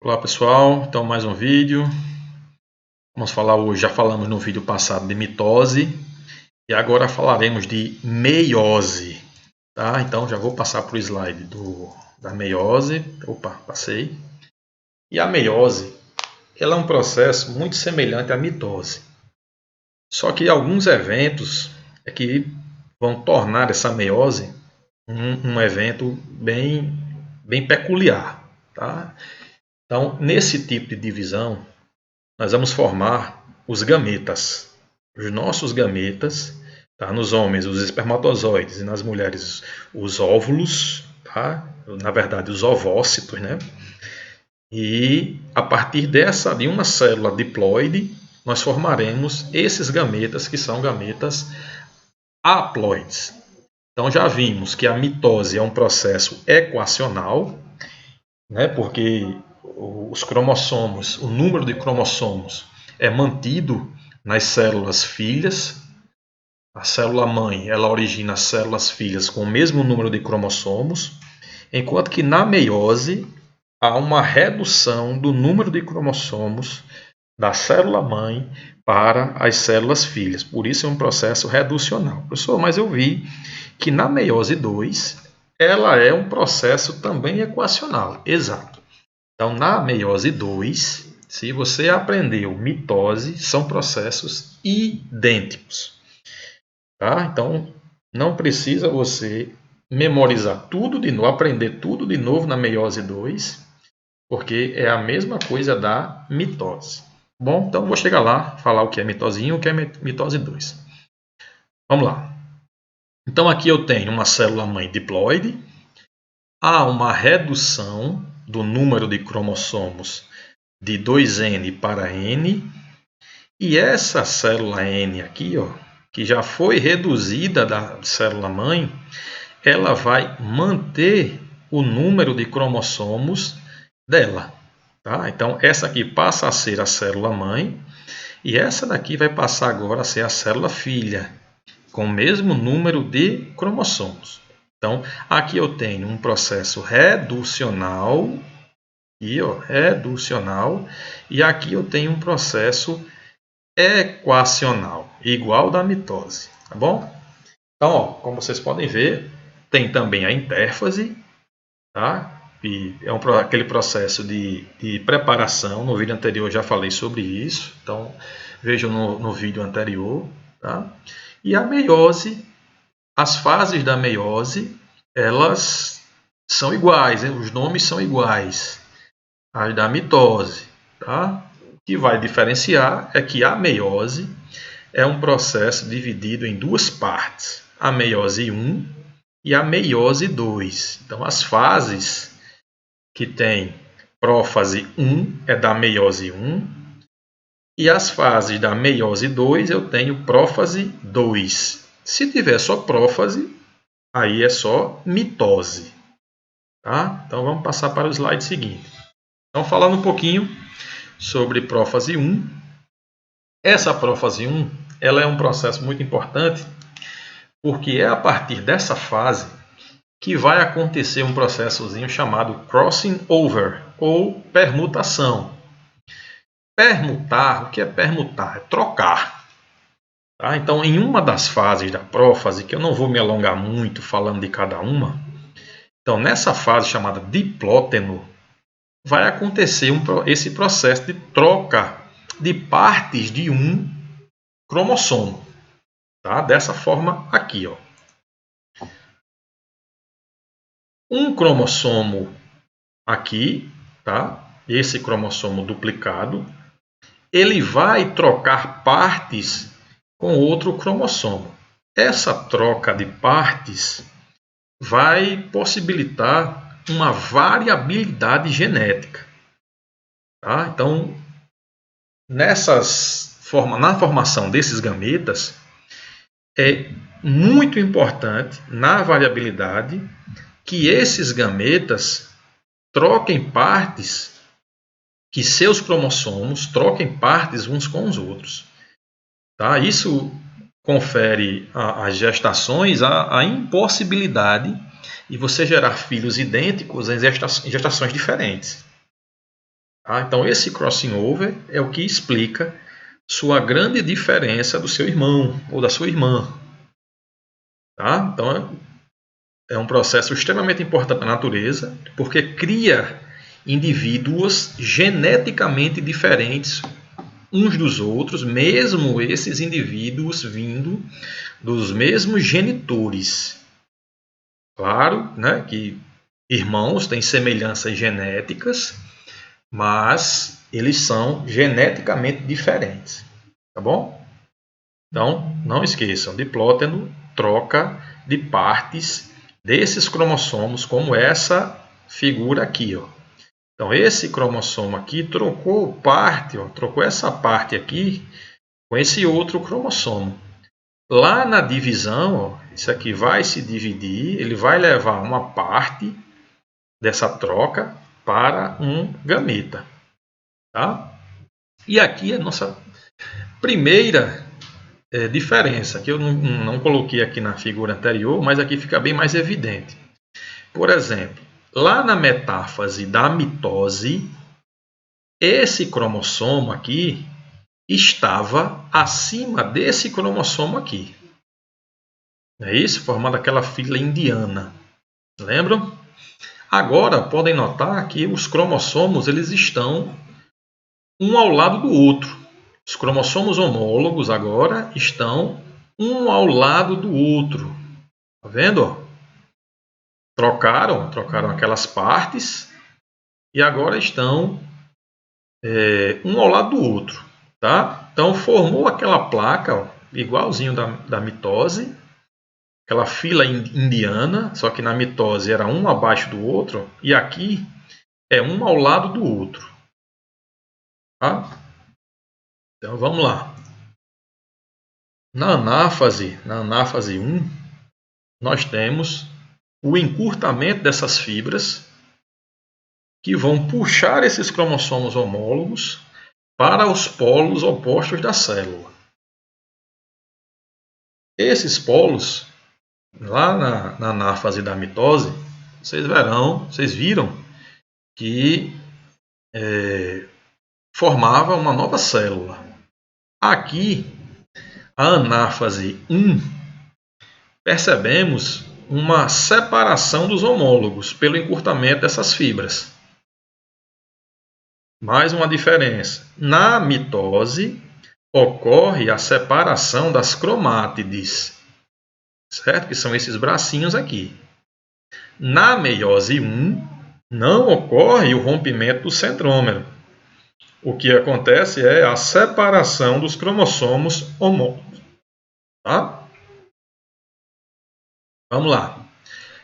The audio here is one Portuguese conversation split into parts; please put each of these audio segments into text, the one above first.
Olá pessoal, então mais um vídeo. Vamos falar hoje, já falamos no vídeo passado de mitose e agora falaremos de meiose, tá? Então já vou passar para o slide da meiose. Opa, passei. E a meiose, ela é um processo muito semelhante à mitose. Só que alguns eventos é que vão tornar essa meiose um evento bem peculiar, tá? Então, nesse tipo de divisão, nós vamos formar os gametas. Os nossos gametas, tá? Nos homens, os espermatozoides, e nas mulheres, os óvulos, tá? Na verdade, os ovócitos, né? E a partir de uma célula diploide, nós formaremos esses gametas, que são gametas haploides. Então já vimos que a mitose é um processo equacional, né? Porque os cromossomos, o número de cromossomos é mantido nas células filhas. A célula mãe, ela origina as células filhas com o mesmo número de cromossomos, enquanto que na meiose há uma redução do número de cromossomos da célula mãe para as células filhas. Por isso é um processo reducional. Professor, mas eu vi que na meiose 2 ela é um processo também equacional. Exato. Então, na meiose 2, se você aprendeu mitose, são processos idênticos. Tá? Então, não precisa você memorizar tudo de novo, aprender tudo de novo na meiose 2, porque é a mesma coisa da mitose. Bom, então vou chegar lá, falar o que é mitose 1 e o que é mitose 2. Vamos lá. Então, aqui eu tenho uma célula-mãe diploide, há uma redução do número de cromossomos de 2N para N, e essa célula N aqui, ó, que já foi reduzida da célula-mãe, ela vai manter o número de cromossomos dela. Tá? Então, essa aqui passa a ser a célula-mãe, e essa daqui vai passar agora a ser a célula-filha, com o mesmo número de cromossomos. Então, aqui eu tenho um processo reducional, e aqui eu tenho um processo equacional, igual da mitose, tá bom? Então, ó, como vocês podem ver, tem também a intérfase, tá? E é aquele processo de preparação. No vídeo anterior eu já falei sobre isso, então vejam no vídeo anterior, tá? E a meiose, as fases da meiose, elas são iguais, hein? Os nomes são iguais às da mitose, tá? O que vai diferenciar é que a meiose é um processo dividido em duas partes, a meiose 1 e a meiose 2. Então, as fases que tem prófase 1 é da meiose 1, e as fases da meiose 2 eu tenho prófase 2. Se tiver só prófase, aí é só mitose. Tá? Então vamos passar para o slide seguinte. Então, falando um pouquinho sobre prófase 1. Essa prófase 1 ela é um processo muito importante, porque é a partir dessa fase que vai acontecer um processozinho chamado crossing over, ou permutação. Permutar, o que é permutar? É trocar. Tá? Então, em uma das fases da prófase, que eu não vou me alongar muito falando de cada uma, então nessa fase chamada diplóteno, vai acontecer esse processo de troca de partes de um cromossomo. Tá? Dessa forma aqui, ó. Um cromossomo aqui, tá? Esse cromossomo duplicado, ele vai trocar partes com outro cromossomo. Essa troca de partes vai possibilitar uma variabilidade genética. Tá? Então, na formação desses gametas, é muito importante na variabilidade que esses gametas troquem partes, que seus cromossomos troquem partes uns com os outros. Tá? Isso confere às gestações a impossibilidade de você gerar filhos idênticos em gestações diferentes. Tá? Então, esse crossing over é o que explica sua grande diferença do seu irmão ou da sua irmã. Tá? Então, é um processo extremamente importante na natureza, porque cria indivíduos geneticamente diferentes uns dos outros, mesmo esses indivíduos vindo dos mesmos genitores. Claro, né, que irmãos têm semelhanças genéticas, mas eles são geneticamente diferentes, tá bom? Então, não esqueçam, diplóteno troca de partes desses cromossomos, como essa figura aqui, ó. Então, esse cromossomo aqui trocou parte, ó, trocou essa parte aqui com esse outro cromossomo. Lá na divisão, ó, isso aqui vai se dividir, ele vai levar uma parte dessa troca para um gameta. Tá? E aqui a nossa primeira diferença, que eu não coloquei aqui na figura anterior, mas aqui fica bem mais evidente. Por exemplo, lá na metáfase da mitose, esse cromossomo aqui estava acima desse cromossomo aqui. É isso? Formando aquela fila indiana. Lembram? Agora, podem notar que os cromossomos eles estão um ao lado do outro. Os cromossomos homólogos agora estão um ao lado do outro. Tá vendo? Trocaram aquelas partes e agora estão um ao lado do outro. Tá? Então, formou aquela placa, ó, igualzinho da mitose, aquela fila indiana, só que na mitose era um abaixo do outro, e aqui é um ao lado do outro. Tá? Então vamos lá. Na anáfase 1, nós temos o encurtamento dessas fibras que vão puxar esses cromossomos homólogos para os polos opostos da célula. Esses polos, lá na anáfase da mitose, vocês viram que formava uma nova célula. Aqui, a anáfase 1, percebemos uma separação dos homólogos pelo encurtamento dessas fibras. Mais uma diferença. Na mitose, ocorre a separação das cromátides, certo? Que são esses bracinhos aqui. Na meiose 1, não ocorre o rompimento do centrômero. O que acontece é a separação dos cromossomos homólogos. Tá? Vamos lá.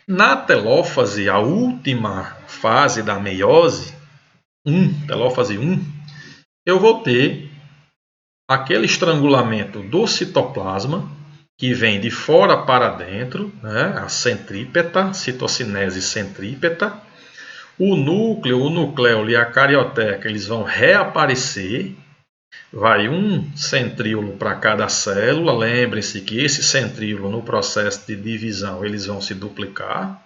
Na telófase, a última fase da meiose, telófase 1, eu vou ter aquele estrangulamento do citoplasma, que vem de fora para dentro, né? A centrípeta, citocinese centrípeta. O núcleo, o nucleolo e a carioteca eles vão reaparecer. Vai um centríolo para cada célula. Lembrem-se que esse centríolo, no processo de divisão, eles vão se duplicar.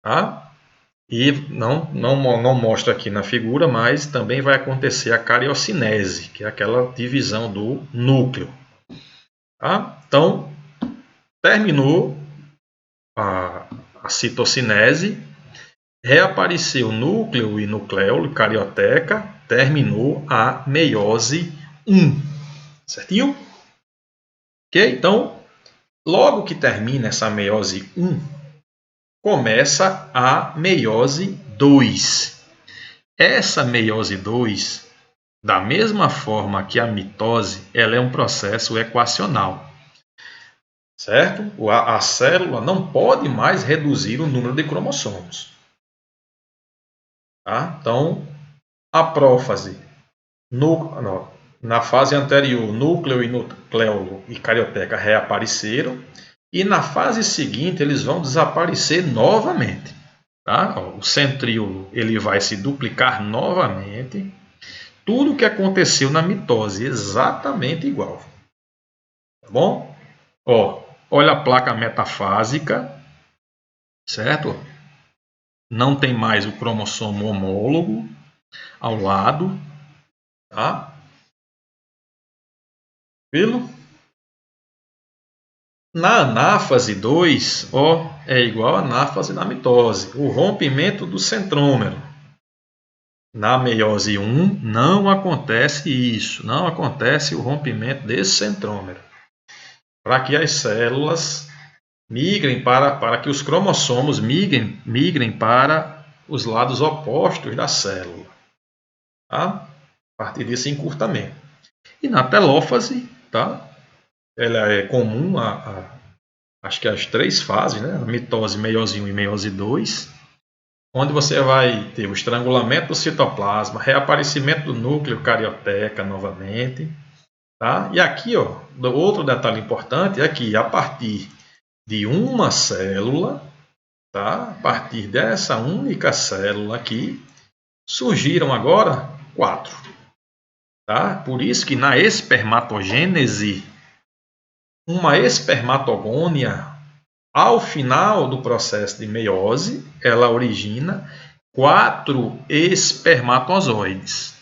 Tá? E não mostra aqui na figura, mas também vai acontecer a cariocinese, que é aquela divisão do núcleo. Tá? Então, terminou a citocinese, reapareceu núcleo e nucleolo, carioteca, terminou a meiose 1. Certinho? Ok? Então, logo que termina essa meiose 1, começa a meiose 2. Essa meiose 2, da mesma forma que a mitose, ela é um processo equacional. Certo? A célula não pode mais reduzir o número de cromossomos. Tá? Então, a prófase, na fase anterior, núcleo e nucleolo e carioteca reapareceram. E na fase seguinte, eles vão desaparecer novamente. Tá? O centríolo ele vai se duplicar novamente. Tudo o que aconteceu na mitose, exatamente igual. Tá bom? Olha a placa metafásica, certo? Não tem mais o cromossomo homólogo. ao lado, tá? Tranquilo? Na anáfase 2, ó, é igual a anáfase na mitose, o rompimento do centrômero. Na meiose 1 não acontece isso, não acontece o rompimento desse centrômero. Para que as células migrem para que os cromossomos migrem para os lados opostos da célula. Tá? A partir desse encurtamento. E na telófase, tá? Ela é comum acho que as 3 fases, né? A mitose, meiose 1 e meiose 2, onde você vai ter o estrangulamento do citoplasma, reaparecimento do núcleo carioteca novamente. Tá? E aqui, ó, outro detalhe importante é que a partir de uma célula, tá? A partir dessa única célula aqui, surgiram agora 4. Tá? Por isso que na espermatogênese, uma espermatogônia, ao final do processo de meiose, ela origina 4 espermatozoides.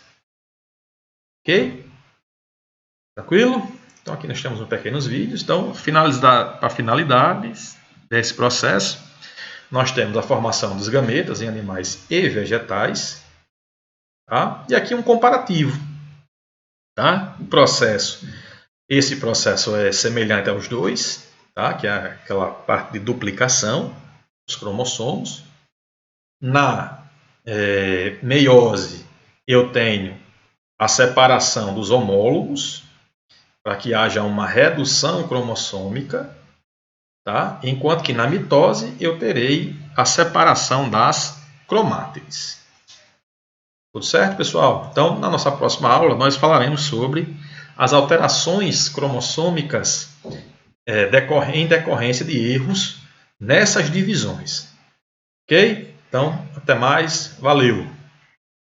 Ok? Tranquilo? Então aqui nós temos uns pequenos vídeos. Então, para finalidades desse processo, nós temos a formação dos gametas em animais e vegetais. Tá? E aqui um comparativo. Tá? Esse processo é semelhante aos dois, tá? Que é aquela parte de duplicação dos cromossomos. Na meiose, eu tenho a separação dos homólogos, para que haja uma redução cromossômica, tá? Enquanto que na mitose eu terei a separação das cromátides. Tudo certo, pessoal? Então, na nossa próxima aula, nós falaremos sobre as alterações cromossômicas em decorrência de erros nessas divisões. Ok? Então, até mais. Valeu!